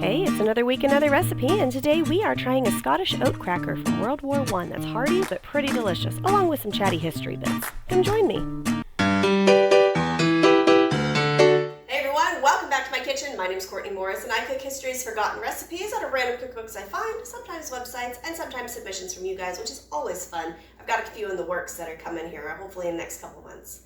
Hey, it's another week, another recipe, and today we are trying a Scottish oat cracker from World War I that's hearty but pretty delicious, along with some chatty history bits. Come join me. Hey everyone, welcome back to my kitchen. My name is Courtney Morris, and I cook history's forgotten recipes out of random cookbooks I find, sometimes websites, and sometimes submissions from you guys, which is always fun. I've got a few in the works that are coming here, hopefully in the next couple months.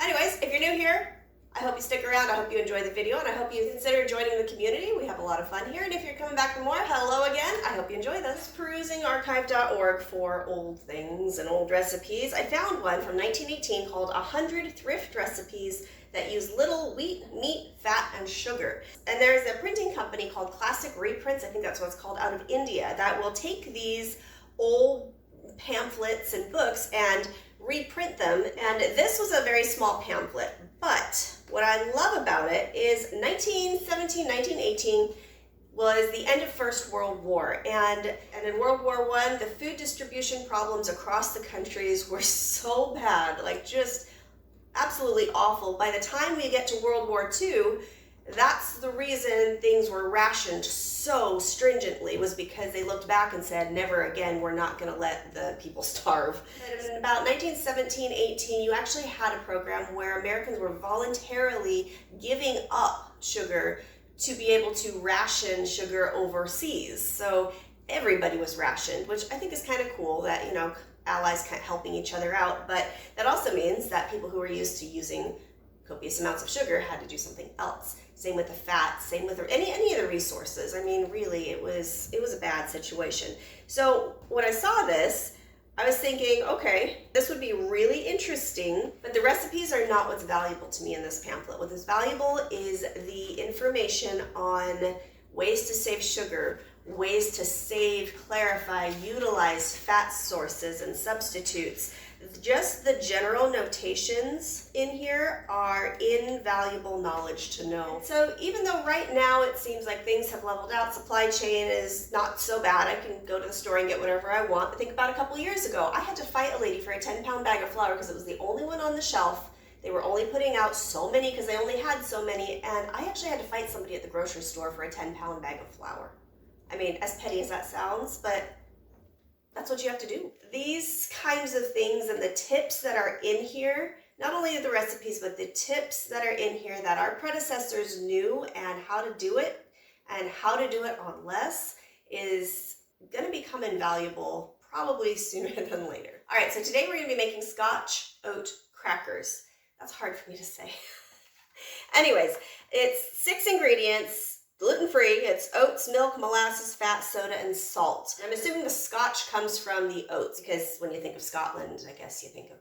Anyways, if you're new here, I hope you stick around, I hope you enjoy the video, and I hope you consider joining the community. We have a lot of fun here, and if you're coming back for more, hello again. I hope you enjoy this. Perusing archive.org for old things and old recipes, I found one from 1918 called 100 Thrift Recipes that use little wheat, meat, fat, and sugar. And there's a printing company called Classic Reprints, I think that's what it's called, out of India, that will take these old pamphlets and books and reprint them. And this was a very small pamphlet, but what I love about it is 1917, 1918 was the end of First World War, and in World War I, the food distribution problems across the countries were so bad, like just absolutely awful. By the time we get to World War II, that's the reason things were rationed so stringently, was because they looked back and said, never again, we're not going to let the people starve. And in about 1917-18, you actually had a program where Americans were voluntarily giving up sugar to be able to ration sugar overseas. So everybody was rationed, which I think is kind of cool that, you know, allies kind of helping each other out. But that also means that people who were used to using copious amounts of sugar had to do something else. Same with the fat, same with any of the resources. I mean, really, it was a bad situation. So when I saw this, I was thinking, okay, this would be really interesting, but the recipes are not what's valuable to me in this pamphlet. What is valuable is the information on ways to save sugar, ways to save, clarify, utilize fat sources and substitutes. Just the general notations in here are invaluable knowledge to know. So even though right now it seems like things have leveled out, supply chain is not so bad, I can go to the store and get whatever I want, but think about a couple years ago, I had to fight a lady for a 10-pound bag of flour because it was the only one on the shelf. They were only putting out so many because they only had so many, and I actually had to fight somebody at the grocery store for a 10-pound bag of flour. I mean, as petty as that sounds, but that's what you have to do. These kinds of things and the tips that are in here, not only the recipes, but the tips that are in here that our predecessors knew and how to do it and how to do it on less is going to become invaluable probably sooner than later. All right, so today we're going to be making Scotch Oat Crackers. That's hard for me to say. Anyways, it's 6 ingredients. Gluten-free, it's oats, milk, molasses, fat, soda, and salt. I'm assuming the Scotch comes from the oats, because when you think of Scotland, I guess you think of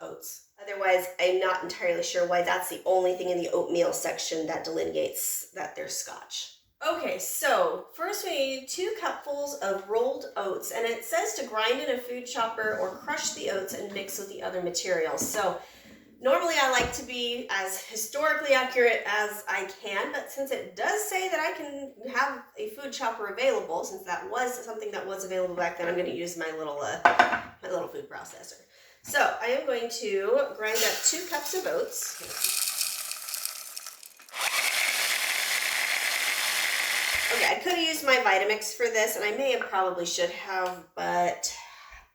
oats. Otherwise, I'm not entirely sure why that's the only thing in the oatmeal section that delineates that they're Scotch. Okay, so first we need 2 cupfuls of rolled oats, and it says to grind in a food chopper or crush the oats and mix with the other materials. So normally I like to be as historically accurate as I can, but since it does say that I can have a food chopper available, since that was something that was available back then, I'm going to use my little food processor. So I am going to grind up 2 cups of oats. Okay, I could have used my Vitamix for this, and I may have probably should have, but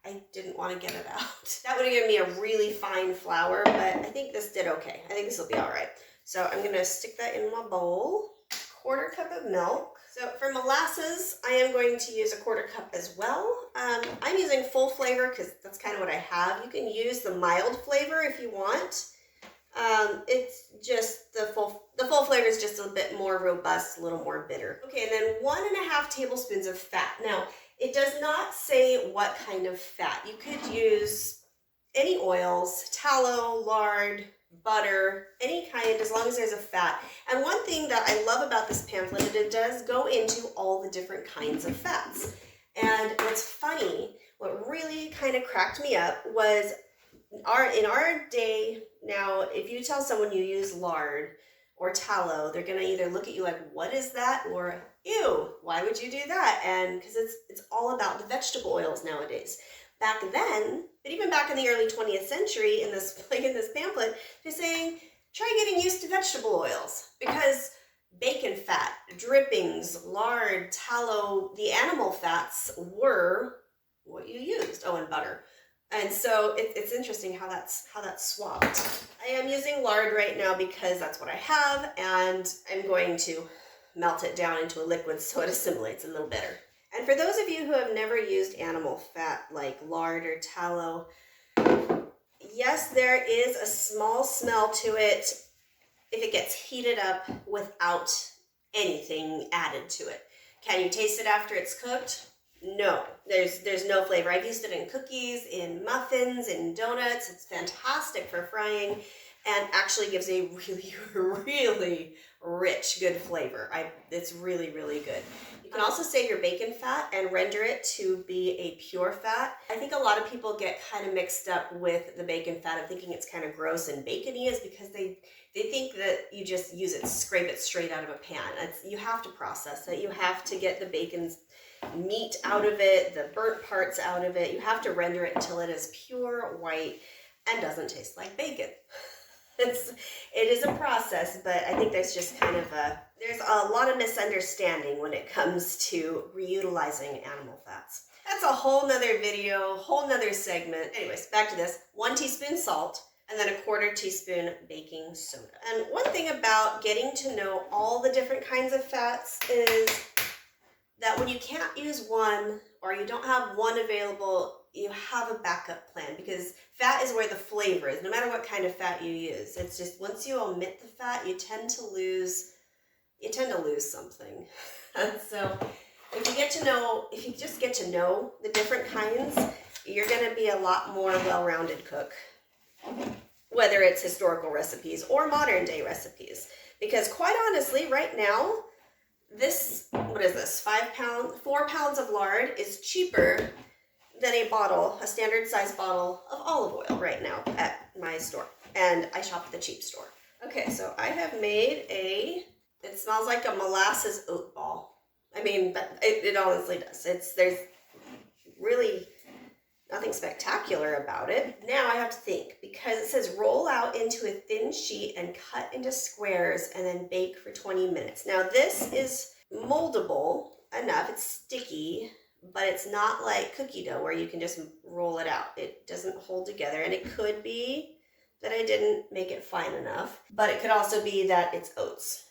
I didn't want to get it out. That would have given me a really fine flour, but I think this did okay. I think this will be all right. So I'm going to stick that in my bowl. 1/4 cup of milk. So for molasses, I am going to use a 1/4 cup as well. I'm using full flavor because that's kind of what I have. You can use the mild flavor if you want. It's just the full flavor is just a bit more robust, a little more bitter. Okay, and then 1.5 tablespoons of fat. Now, it does not say what kind of fat. You could use any oils, tallow, lard, butter, any kind, as long as there's a fat. And one thing that I love about this pamphlet is it does go into all the different kinds of fats. And what's funny, what really kind of cracked me up was in our day now, if you tell someone you use lard or tallow, they're going to either look at you like, what is that? Or, ew, why would you do that? And because it's all about the vegetable oils nowadays. Back then, but even back in the early 20th century, in this pamphlet, they're saying, try getting used to vegetable oils, because bacon fat, drippings, lard, tallow, the animal fats were what you used. Oh, and butter. And so it's interesting how that's swapped. I am using lard right now because that's what I have, and I'm going to melt it down into a liquid so it assimilates a little better. And for those of you who have never used animal fat like lard or tallow, yes, there is a small smell to it if it gets heated up without anything added to it. Can you taste it after it's cooked? No, there's no flavor. I've used it in cookies, in muffins, in donuts. It's fantastic for frying and actually gives a really, really rich, good flavor. It's really, really good. You can also save your bacon fat and render it to be a pure fat. I think a lot of people get kind of mixed up with the bacon fat of thinking it's kind of gross and bacony is because they think that you just use it, scrape it straight out of a pan. You have to process it. You have to get the bacon's meat out of it, the burnt parts out of it. You have to render it until it is pure white and doesn't taste like bacon. It is a process, but I think there's just kind of there's a lot of misunderstanding when it comes to reutilizing animal fats. That's a whole nother video, whole nother segment. Anyways, back to this. 1 teaspoon salt, and then a 1/4 teaspoon baking soda. And one thing about getting to know all the different kinds of fats is that when you can't use one or you don't have one available, you have a backup plan, because fat is where the flavor is, no matter what kind of fat you use. It's just once you omit the fat, you tend to lose something. And so if you just get to know the different kinds, you're going to be a lot more well-rounded cook, whether it's historical recipes or modern day recipes. Because quite honestly, right now, what is this, 4 pounds of lard is cheaper than a standard size bottle of olive oil right now at my store. And I shop at the cheap store. Okay, so I have made it smells like a molasses oat ball. I mean, but it honestly does. There's really nothing spectacular about it. Now I have to think, because it says roll out into a thin sheet and cut into squares and then bake for 20 minutes. Now this is moldable enough, it's sticky, but it's not like cookie dough where you can just roll it out. It doesn't hold together, and it could be that I didn't make it fine enough, but it could also be that it's oats.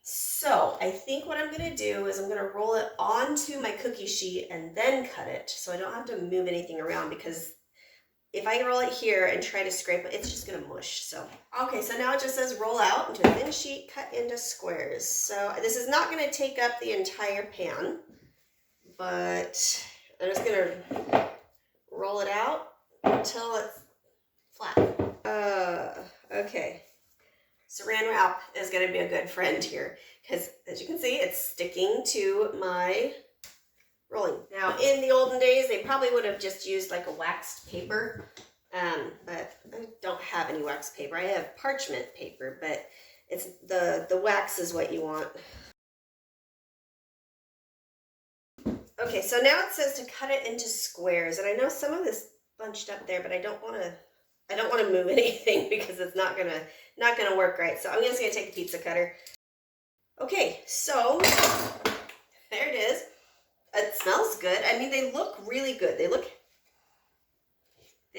So I think what I'm going to do is I'm going to roll it onto my cookie sheet and then cut it, so I don't have to move anything around, because if I roll it here and try to scrape it, it's just going to mush. So, okay, so now it just says roll out into a thin sheet, cut into squares. So this is not going to take up the entire pan, but I'm just going to roll it out until it's flat. Okay. Saran wrap is going to be a good friend here, because as you can see, it's sticking to my rolling. Now, in the olden days, they probably would have just used like a waxed paper, but I don't have any waxed paper. I have parchment paper, but it's the wax is what you want. Okay, so now it says to cut it into squares, and I know some of this bunched up there, but I don't want to move anything because it's not gonna work right. So I'm just gonna take a pizza cutter. Okay, so there it is. It smells good. I mean, they look really good. They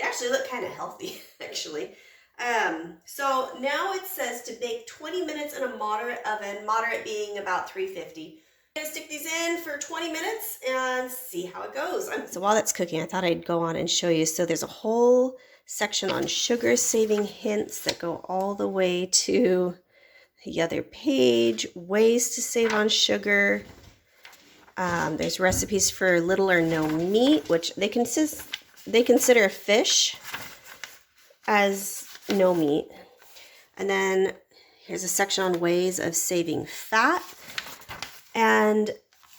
actually look kind of healthy, actually. So now it says to bake 20 minutes in a moderate oven, moderate being about 350. I'm gonna stick these in for 20 minutes and see how it goes. So while that's cooking, I thought I'd go on and show you. So there's a whole section on sugar saving hints that go all the way to the other page, ways to save on sugar. There's recipes for little or no meat, which they consider fish as no meat. And then here's a section on ways of saving fat. And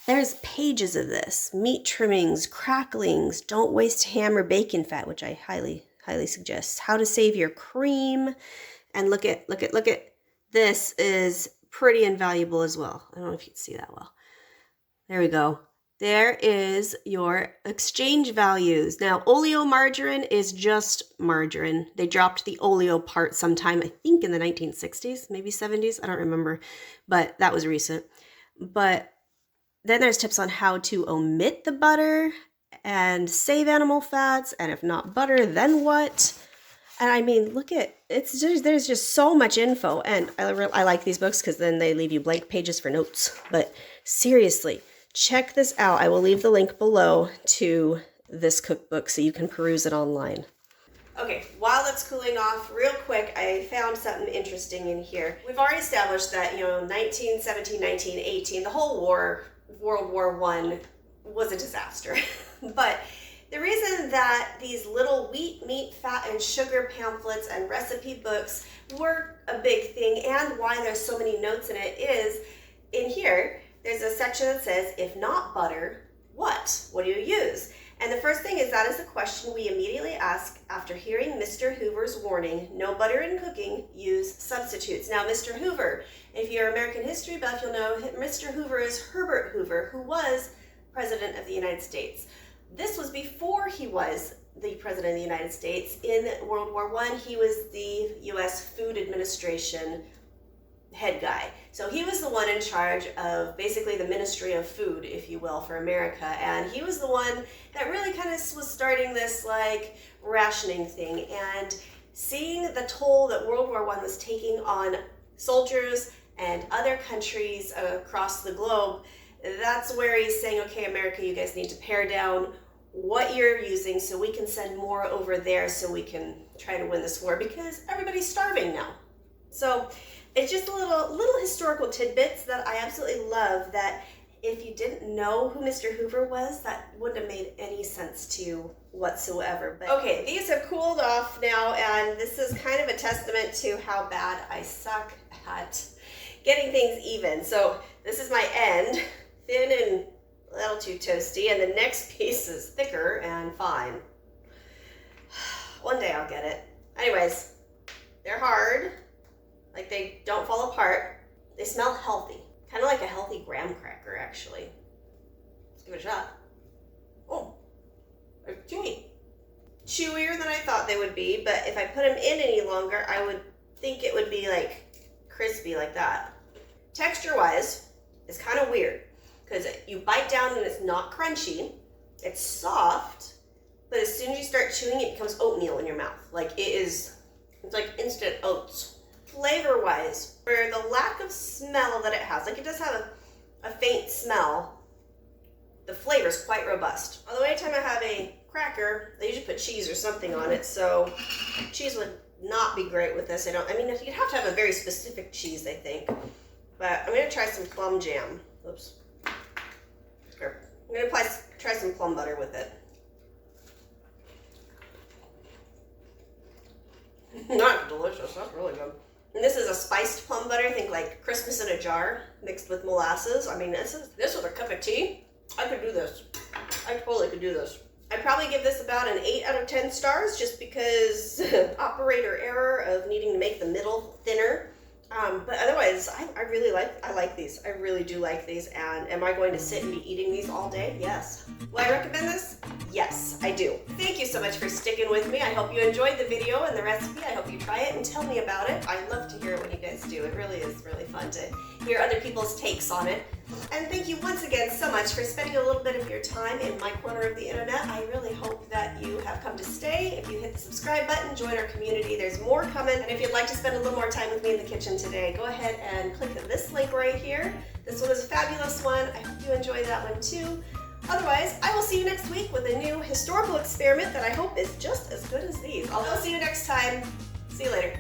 there's pages of this. Meat trimmings, cracklings, don't waste ham or bacon fat, which I highly suggest. How to save your cream. And look at this is pretty invaluable as well. I don't know if you can see that well. There we go. there is your exchange values. Now, oleomargarine is just margarine. They dropped the oleo part sometime, I think in the 1960s, maybe 70s. I don't remember, but that was recent. But then there's tips on how to omit the butter and save animal fats. And if not butter, then what? And I mean, look at, there's just so much info. And I like these books because then they leave you blank pages for notes. But seriously, check this out. I will leave the link below to this cookbook so you can peruse it online. Okay, while that's cooling off, real quick, I found something interesting in here. We've already established that, 1917, 1918, the whole war, World War I, was a disaster. But the reason that these little wheat, meat, fat, and sugar pamphlets and recipe books were a big thing, and why there's so many notes in it, is in here, there's a section that says, if not butter, what? What do you use? And the first thing is, that is the question we immediately ask after hearing Mr. Hoover's warning, no butter in cooking, use substitutes. Now, Mr. Hoover, if you're American history buff, you'll know Mr. Hoover is Herbert Hoover, who was President of the United States. This was before he was the President of the United States. In World War I, he was the U.S. Food Administration head guy. So he was the one in charge of basically the Ministry of Food, if you will, for America. And he was the one that really kind of was starting this like rationing thing, and seeing the toll that World War I was taking on soldiers and other countries across the globe. That's where he's saying, okay, America, you guys need to pare down what you're using so we can send more over there so we can try to win this war, because everybody's starving now. So it's just a little historical tidbits that I absolutely love, that if you didn't know who Mr. Hoover was, that wouldn't have made any sense to you whatsoever. But okay, these have cooled off now, and this is kind of a testament to how bad I suck at getting things even. So this is my end, thin and a little too toasty, and the next piece is thicker and fine. One day I'll get it. Anyways, they're hard. Like, they don't fall apart. They smell healthy. Kind of like a healthy graham cracker, actually. Let's give it a shot. Oh, they're chewy. Chewier than I thought they would be, but if I put them in any longer, I would think it would be like crispy like that. Texture-wise, it's kind of weird, because you bite down and it's not crunchy. It's soft, but as soon as you start chewing, it becomes oatmeal in your mouth. Like, it's like instant oats. Flavor-wise, for the lack of smell that it has, like, it does have a faint smell, the flavor is quite robust. Although anytime I have a cracker, they usually put cheese or something on it, so cheese would not be great with this. I mean, you'd have to have a very specific cheese, I think. But I'm going to try some plum jam. Oops. Here. I'm going to try some plum butter with it. Not delicious, that's really good. And this is a spiced plum butter, think like Christmas in a jar mixed with molasses. I mean, this with a cup of tea, I could do this. I totally could do this. I'd probably give this about an 8 out of 10 stars, just because operator error of needing to make the middle thinner. But otherwise, I like these. I really do like these. And am I going to sit and be eating these all day? Yes. Will I recommend this? Yes, I do. Thank you so much for sticking with me. I hope you enjoyed the video and the recipe. I hope you try it and tell me about it. I love to hear what you guys do. It really is really fun to hear other people's takes on it. And thank you once again so much for spending a little bit of your time in my corner of the internet. I really hope that you have come to stay. If you hit the subscribe button, join our community. There's more coming. And if you'd like to spend a little more time with me in the kitchen today, go ahead and click this link right here. This one is a fabulous one. I hope you enjoy that one too. Otherwise, I will see you next week with a new historical experiment that I hope is just as good as these. I'll see you next time. See you later.